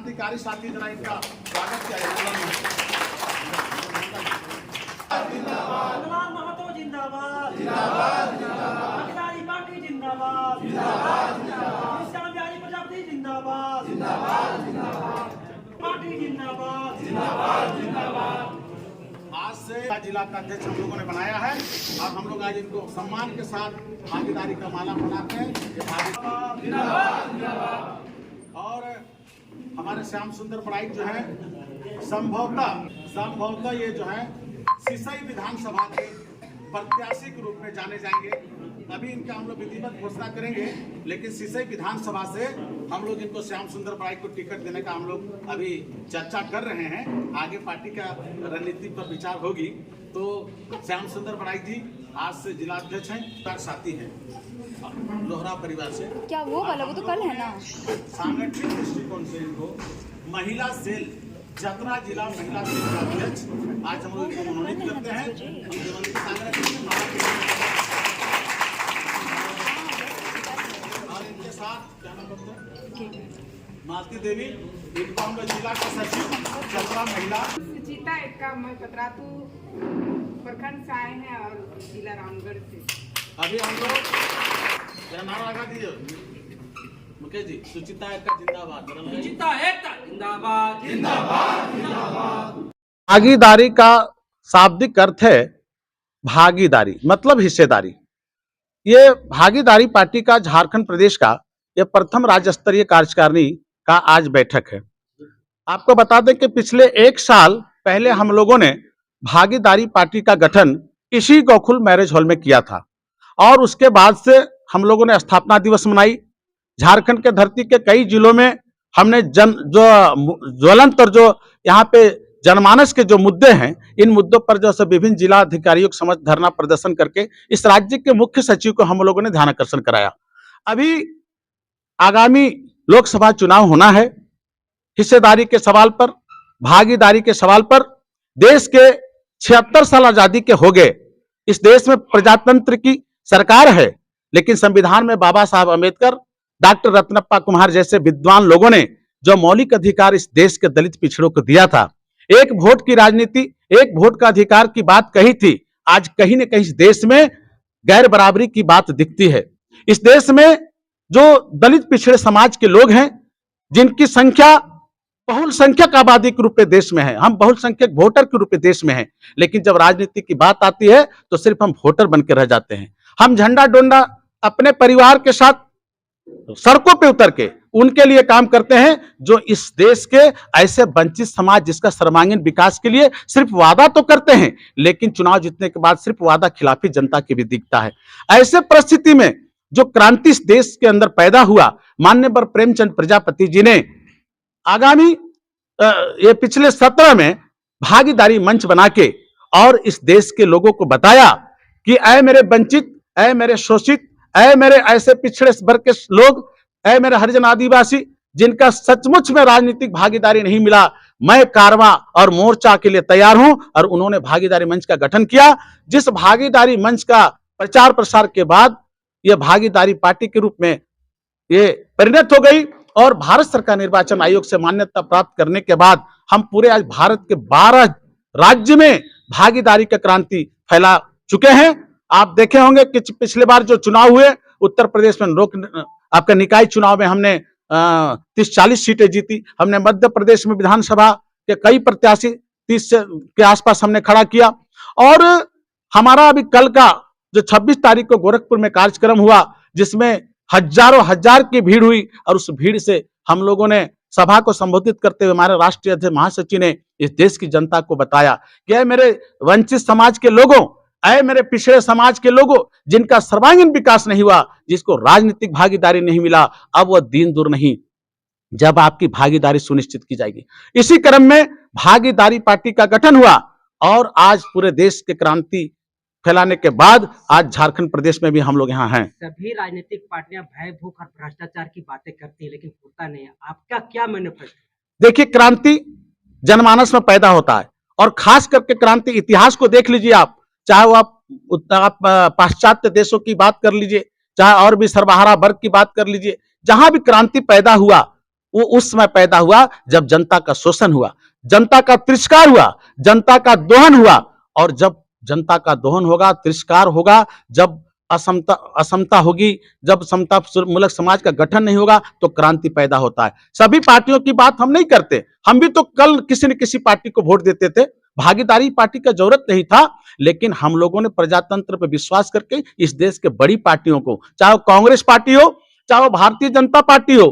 क्रांतिकारी साथी जरा इनका स्वागत किया भगवान महतो जिंदाबाद जिंदाबाद जिंदाबाद पार्टी जिंदाबाद जिंदाबाद जिंदाबाद बिहारी प्रजापति जिंदाबाद जिंदाबाद जिंदाबाद पार्टी जिंदाबाद जिंदाबाद जिंदाबाद। आज से जिला का अध्यक्ष हम लोगों ने बनाया है और हम लोग आज इनको सम्मान के साथ भागीदारी का माला बनाते हैं। जिंदाबाद जिंदाबाद। और हमारे श्याम सुंदर बड़ाई जो है संभवतः ये जो है सिसई विधानसभा के प्रत्याशी के रूप में जाने जाएंगे। अभी इनका हम लोग विधिवत घोषणा करेंगे, लेकिन सिसई विधानसभा से हम लोग इनको श्याम सुंदर बड़ाई को टिकट देने का हम लोग अभी चर्चा कर रहे हैं। आगे पार्टी का रणनीति पर विचार होगी। तो श्याम सुंदर बड़ाई जी आज से जिलाध्यक्ष हैं, तार साथी हैं लोहरा परिवार से। क्या वो वाला? वो तो कल है ना। सांगठनिक दृष्टिकोण से इनको महिला सेल चतरा जिला महिला सेल का अध्यक्ष आज हम लोग इनको मनोनीत करते हैं। और इनके साथ क्या नाम बोलते हैं, मालती देवी, इनको हम लोग जिला का सचिव चतरा महिला। सुचिता एक्का, मैं पतरातू प्रखंड से आए हैं और जिला रामगढ़ से। अभी हम लोग नारा लगा दीजिए मुकेश जी। सुचिता एक्का जिंदाबाद, सुचिता एक्का जिंदाबाद जिंदाबाद जिंदाबाद। भागीदारी का शाब्दिक अर्थ है भागीदारी, मतलब हिस्सेदारी। ये भागीदारी पार्टी का झारखंड प्रदेश का यह प्रथम राज्य स्तरीय कार्यकारिणी का आज बैठक है। आपको बता दें कि पिछले एक साल पहले हम लोगों ने भागीदारी पार्टी का गठन इसी गोकुल मैरिज हॉल में किया था और उसके बाद से हम लोगों ने स्थापना दिवस मनाई। झारखंड के धरती के कई जिलों में हमने ज्वलंत और जो यहाँ पे जनमानस के जो मुद्दे हैं, इन मुद्दों पर जो विभिन्न जिला अधिकारियों के समक्ष धरना प्रदर्शन करके इस राज्य के मुख्य सचिव को हम लोगों ने ध्यानाकर्षण कराया। अभी आगामी लोकसभा चुनाव होना है। हिस्सेदारी के सवाल पर, भागीदारी के सवाल पर, देश के 76 साल आजादी के हो गए। इस देश में प्रजातंत्र की सरकार है, लेकिन संविधान में बाबा साहब अम्बेडकर, डॉक्टर रत्नप्पा कुमार जैसे विद्वान लोगों ने जो मौलिक अधिकार इस देश के दलित पिछड़ों को दिया था, एक वोट की राजनीति, एक वोट का अधिकार की बात कही थी, आज कहीं न कहीं इस देश में गैर बराबरी की बात दिखती है। इस देश में जो दलित पिछड़े समाज के लोग हैं, जिनकी संख्या बहुसंख्यक आबादी के रूप में देश में है, हम बहुसंख्यक वोटर के रूप में देश में हैं, लेकिन जब राजनीति की बात आती है तो सिर्फ हम वोटर बनकर रह जाते हैं। हम झंडा डोंडा अपने परिवार के साथ सड़कों पे उतर के उनके लिए काम करते हैं जो इस देश के ऐसे वंचित समाज जिसका सर्वांगीण विकास के लिए सिर्फ वादा तो करते हैं, लेकिन चुनाव जीतने के बाद सिर्फ वादा खिलाफी जनता की भी दिखता है। ऐसे परिस्थिति में जो क्रांति इस देश के अंदर पैदा हुआ, माननीय प्रेमचंद प्रजापति जी ने आगामी ये पिछले सत्र में भागीदारी मंच बना के और इस देश के लोगों को बताया कि ऐ मेरे वंचित, ऐ मेरे शोषित, ऐ मेरे ऐसे पिछड़े वर्ग के लोग, ऐ मेरे हरिजन आदिवासी जिनका सचमुच में राजनीतिक भागीदारी नहीं मिला, मैं कारवां और मोर्चा के लिए तैयार हूं। और उन्होंने भागीदारी मंच का गठन किया। जिस भागीदारी मंच का प्रचार प्रसार के बाद यह भागीदारी पार्टी के रूप में ये परिणत हो गई और भारत सरकार निर्वाचन आयोग से मान्यता प्राप्त करने के बाद हम पूरे आज भारत के 12 राज्य में भागीदारी का क्रांति फैला चुके हैं। आप देखे होंगे कि पिछले बार जो चुनाव हुए उत्तर प्रदेश में आपका निकाय चुनाव में हमने 30-40 सीटें जीती। हमने मध्य प्रदेश में विधानसभा के कई प्रत्याशी 30 के आसपास हमने खड़ा किया। और हमारा अभी कल का जो 26 तारीख को गोरखपुर में कार्यक्रम हुआ, जिसमें हजारों हजार की भीड़ हुई और उस भीड़ से हम लोगों ने सभा को संबोधित करते हुए हमारे राष्ट्रीय अध्यक्ष महासचिव ने इस देश की जनता को बताया कि ऐ मेरे वंचित समाज के लोगों, ऐ मेरे पिछड़े समाज के लोगों जिनका सर्वांगीण विकास नहीं हुआ, जिसको राजनीतिक भागीदारी नहीं मिला, अब वह दिन दूर नहीं जब आपकी भागीदारी सुनिश्चित की जाएगी। इसी क्रम में भागीदारी पार्टी का गठन हुआ और आज पूरे देश के क्रांति फैलाने के बाद आज झारखंड प्रदेश में भी हम लोग यहाँ हैं। सभी राजनीतिक पार्टियां भय, भूख और भ्रष्टाचार की बातें करती है, लेकिन होता नहीं है। आपका क्या मैनिफेस्टो? देखिए, क्रांति जनमानस में पैदा होता है और खास करके क्रांति इतिहास को देख लीजिए आप, चाहे वो आप पाश्चात्य देशों की बात कर लीजिए, चाहे और भी सर्वहारा वर्ग की बात कर लीजिए, जहां भी क्रांति पैदा हुआ वो उस समय पैदा हुआ जब जनता का शोषण हुआ, जनता का तिरस्कार हुआ, जनता का दोहन हुआ। और जब जनता का दोहन होगा, तिरस्कार होगा, जब असमता होगी, जब समता मूलक समाज का गठन नहीं होगा, तो क्रांति पैदा होता है। सभी पार्टियों की बात हम नहीं करते, हम भी तो कल किसी न किसी पार्टी को वोट देते थे, भागीदारी पार्टी का जरूरत नहीं था, लेकिन हम लोगों ने प्रजातंत्र पर विश्वास करके इस देश के बड़ी पार्टियों को, चाहे वो कांग्रेस पार्टी हो, चाहे वो भारतीय जनता पार्टी हो,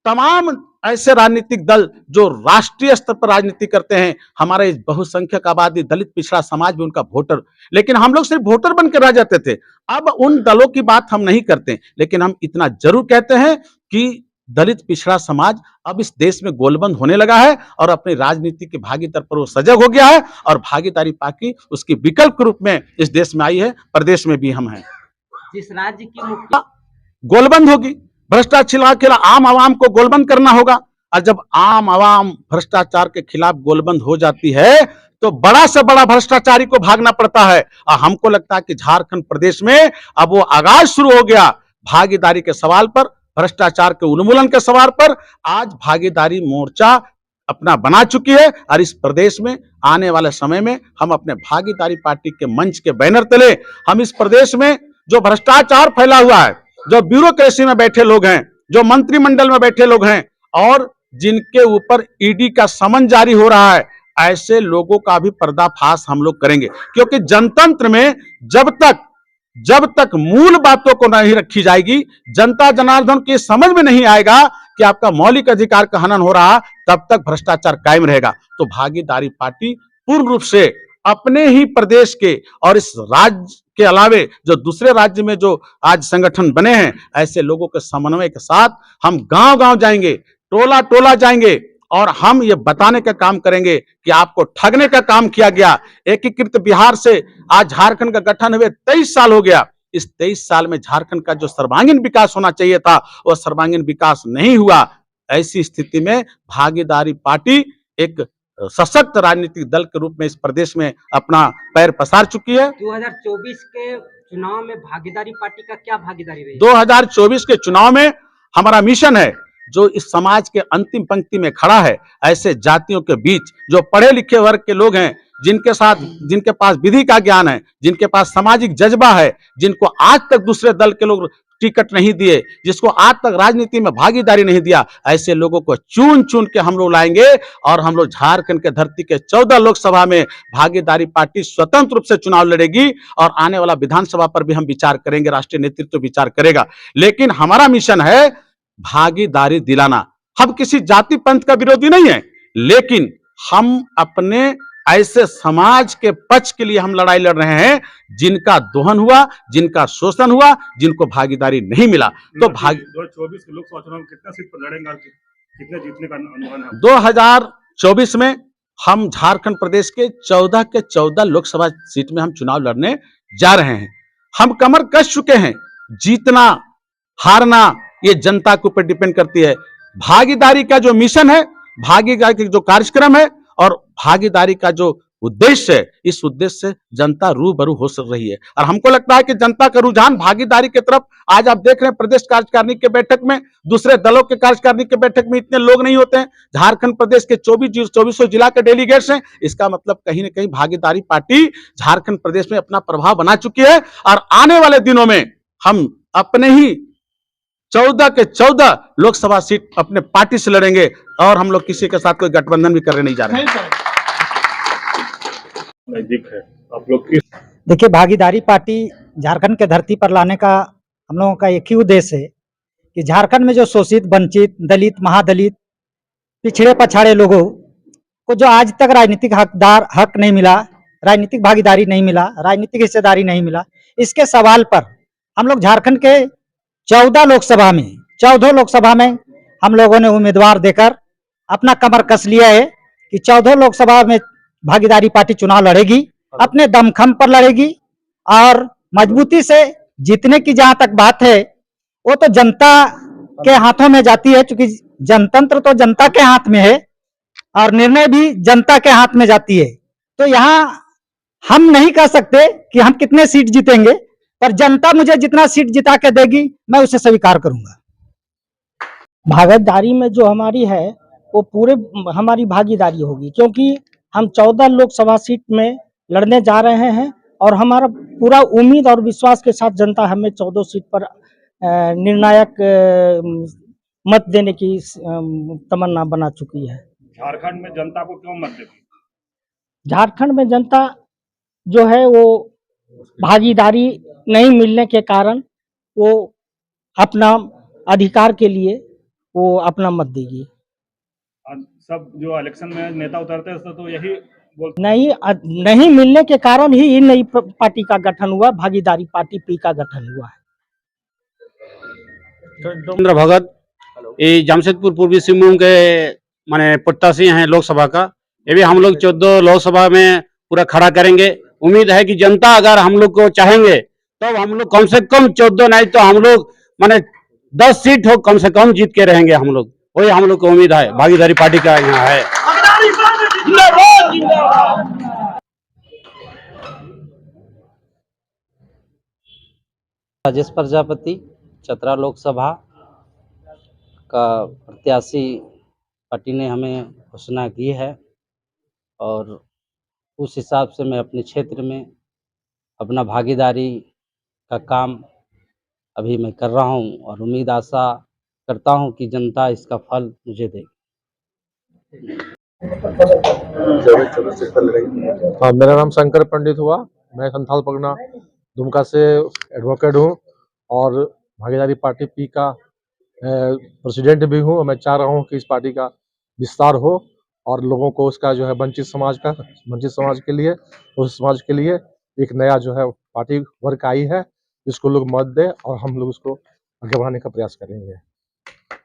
तमाम ऐसे राजनीतिक दल जो राष्ट्रीय स्तर पर राजनीति करते हैं, हमारे इस बहुसंख्यक आबादी, दलित पिछड़ा समाज भी उनका वोटर, लेकिन हम लोग सिर्फ वोटर बनकर रह जाते थे। अब उन दलों की बात हम नहीं करते, लेकिन हम इतना जरूर कहते हैं कि दलित पिछड़ा समाज अब इस देश में गोलबंद होने लगा है और अपनी राजनीति की भागीदारी पर वो सजग हो गया है, और भागीदारी पार्टी उसकी विकल्प के रूप में इस देश में आई है, प्रदेश में भी हम हैं। जिस राज्य की मुख्य गोलबंद होगी, भ्रष्टाचार के खिलाफ आम आवाम को गोलबंद करना होगा, और जब आम आवाम भ्रष्टाचार के खिलाफ गोलबंद हो जाती है तो बड़ा से बड़ा भ्रष्टाचारी को भागना पड़ता है। और हमको लगता है कि झारखंड प्रदेश में अब वो आगाज शुरू हो गया भागीदारी के सवाल पर, भ्रष्टाचार के उन्मूलन के सवाल पर। आज भागीदारी मोर्चा अपना बना चुकी है, और इस प्रदेश में आने वाले समय में हम अपने भागीदारी पार्टी के मंच के बैनर तले, हम इस प्रदेश में जो भ्रष्टाचार फैला हुआ है, जो ब्यूरोक्रेसी में बैठे लोग हैं, जो मंत्रिमंडल में बैठे लोग हैं, और जिनके ऊपर ईडी का समन जारी हो रहा है, ऐसे लोगों का भी पर्दाफाश हम लोग करेंगे। क्योंकि जनतंत्र में जब तक मूल बातों को नहीं रखी जाएगी, जनता जनार्दन की समझ में नहीं आएगा कि आपका मौलिक अधिकार का हनन हो रहा, तब तक भ्रष्टाचार कायम रहेगा। तो भागीदारी पार्टी पूर्ण रूप से अपने ही प्रदेश के और इस राज्य के अलावे जो दूसरे राज्य में जो आज संगठन बने हैं, ऐसे लोगों के समन्वय के साथ हम गांव-गांव जाएंगे, टोला-टोला जाएंगे, और हम ये बताने का काम करेंगे कि आपको ठगने का काम किया गया। एकीकृत बिहार से आज झारखंड का गठन हुए 23 साल हो गया। इस 23 साल में झारखंड का जो सर्वांगीण विकास होना चाहिए था, वह सर्वांगीण विकास नहीं हुआ। ऐसी स्थिति में भागीदारी पार्टी एक सशक्त राजनीतिक दल के रूप में इस प्रदेश में अपना पैर पसार चुकी है। 2024 के चुनाव में भागीदारी पार्टी का क्या भागीदारी रही? 2024 के चुनाव में हमारा मिशन है, जो इस समाज के अंतिम पंक्ति में खड़ा है, ऐसे जातियों के बीच जो पढ़े लिखे वर्ग के लोग हैं, जिनके पास विधि का ज्ञान है, जिनके पास सामाजिक जज्बा है, जिनको आज तक दूसरे दल के लोग टिकट नहीं दिए, जिसको आज तक राजनीति में भागीदारी नहीं दिया, ऐसे लोगों को चुन चुन के हम लोग लाएंगे, और हम लोग झारखंड के धरती के 14 लोकसभा में भागीदारी पार्टी स्वतंत्र रूप से चुनाव लड़ेगी, और आने वाला विधानसभा पर भी हम विचार करेंगे, राष्ट्रीय नेतृत्व विचार करेगा। लेकिन हमारा मिशन है भागीदारी दिलाना। हम किसी जाति पंथ का विरोधी नहीं है, लेकिन हम अपने ऐसे समाज के पक्ष के लिए हम लड़ाई लड़ रहे हैं जिनका दोहन हुआ, जिनका शोषण हुआ, जिनको भागीदारी नहीं मिला। तो 2024 के लोकसभा चुनाव में कितना सीट पर लड़ेंगे और कितने जीतने का अनुमान है? 2024 में हम झारखंड प्रदेश के 14 लोकसभा सीट में हम चुनाव लड़ने जा रहे हैं। हम कमर कस चुके हैं, जीतना हारना ये जनता के ऊपर डिपेंड करती है। भागीदारी का जो मिशन है, भागीदारी का जो कार्यक्रम है, और भागीदारी का जो उद्देश्य है, इस उद्देश्य से जनता रूबरू हो रही है। और हमको लगता है कि जनता का रुझान भागीदारी की तरफ, आज आप देख रहे हैं प्रदेश कार्यकारिणी के बैठक में, दूसरे दलों के कार्यकारिणी के बैठक में इतने लोग नहीं होते हैं। झारखंड प्रदेश के 24 जिला के डेलीगेट्स हैं। इसका मतलब कहीं ना कहीं भागीदारी पार्टी झारखंड प्रदेश में अपना प्रभाव बना चुकी है, और आने वाले दिनों में हम अपने ही 14 के 14 लोकसभा सीट अपने पार्टी से लड़ेंगे, और हम लोग किसी के साथ कोई गठबंधन भी करने नहीं जा रहे हैं। नजदीक है आप लोग किस? देखिए, भागीदारी पार्टी झारखंड के धरती पर लाने का हम लोगों का एक ही उद्देश्य है कि झारखंड में जो शोषित, वंचित, दलित, महादलित, पिछड़े पछाड़े लोगों को जो आज तक राजनीतिक हक नहीं मिला, राजनीतिक भागीदारी नहीं मिला, राजनीतिक हिस्सेदारी नहीं मिला, इसके सवाल पर हम लोग झारखंड के 14 लोकसभा में हम लोगों ने उम्मीदवार देकर अपना कमर कस लिया है कि 14 लोकसभा में भागीदारी पार्टी चुनाव लड़ेगी, अपने दमखम पर लड़ेगी, और मजबूती से जीतने की जहां तक बात है वो तो जनता के हाथों में जाती है, क्योंकि जनतंत्र तो जनता के हाथ में है और निर्णय भी जनता के हाथ में जाती है। तो यहाँ हम नहीं कह सकते कि हम कितने सीट जीतेंगे, पर जनता मुझे जितना सीट जिता के देगी मैं उसे स्वीकार करूंगा। भागीदारी में जो हमारी है वो पूरे हमारी भागीदारी होगी, क्योंकि हम 14 लोकसभा सीट में लड़ने जा रहे हैं और हमारा पूरा उम्मीद और विश्वास के साथ जनता हमें 14 सीट पर निर्णायक मत देने की तमन्ना बना चुकी है। झारखंड में जनता को क्यों मत देगी? झारखंड में जनता जो है वो भागीदारी नहीं मिलने के कारण वो अपना अधिकार के लिए वो अपना मत देगी। सब जो इलेक्शन में नेता उतरते हैं तो यही बोलते नहीं मिलने के कारण ही नई पार्टी का गठन हुआ, भागीदारी पार्टी पी का गठन हुआ है। चंद्र भगत ये जमशेदपुर पूर्वी सिंहभूम के माने प्रत्याशी हैं लोकसभा का। ये भी हम लोग 14 लोकसभा में पूरा खड़ा करेंगे। उम्मीद है कि जनता अगर हम लोग को चाहेंगे तो हम लोग कम से कम 14 नहीं तो हम लोग माने 10 सीट हो कम से कम जीत के रहेंगे हम लोग। वही हम लोग को उम्मीद है, भागीदारी पार्टी का यहाँ है। राजेश प्रजापति चतरा लोकसभा का प्रत्याशी पार्टी ने हमें घोषणा की है और उस हिसाब से मैं अपने क्षेत्र में अपना भागीदारी का काम अभी मैं कर रहा हूं और उम्मीद आशा करता हूं कि जनता इसका फल मुझे देगी। हाँ, मेरा नाम शंकर पंडित हुआ। मैं संथाल परगना दुमका से एडवोकेट हूँ और भागीदारी पार्टी पी का प्रेसिडेंट भी हूँ। मैं चाह रहा हूँ कि इस पार्टी का विस्तार हो और लोगों को उसका जो है वंचित समाज के लिए, उस समाज के लिए एक नया जो है पार्टी वर्क आई है, जिसको लोग मत दे और हम लोग उसको आगे बढ़ाने का प्रयास करेंगे।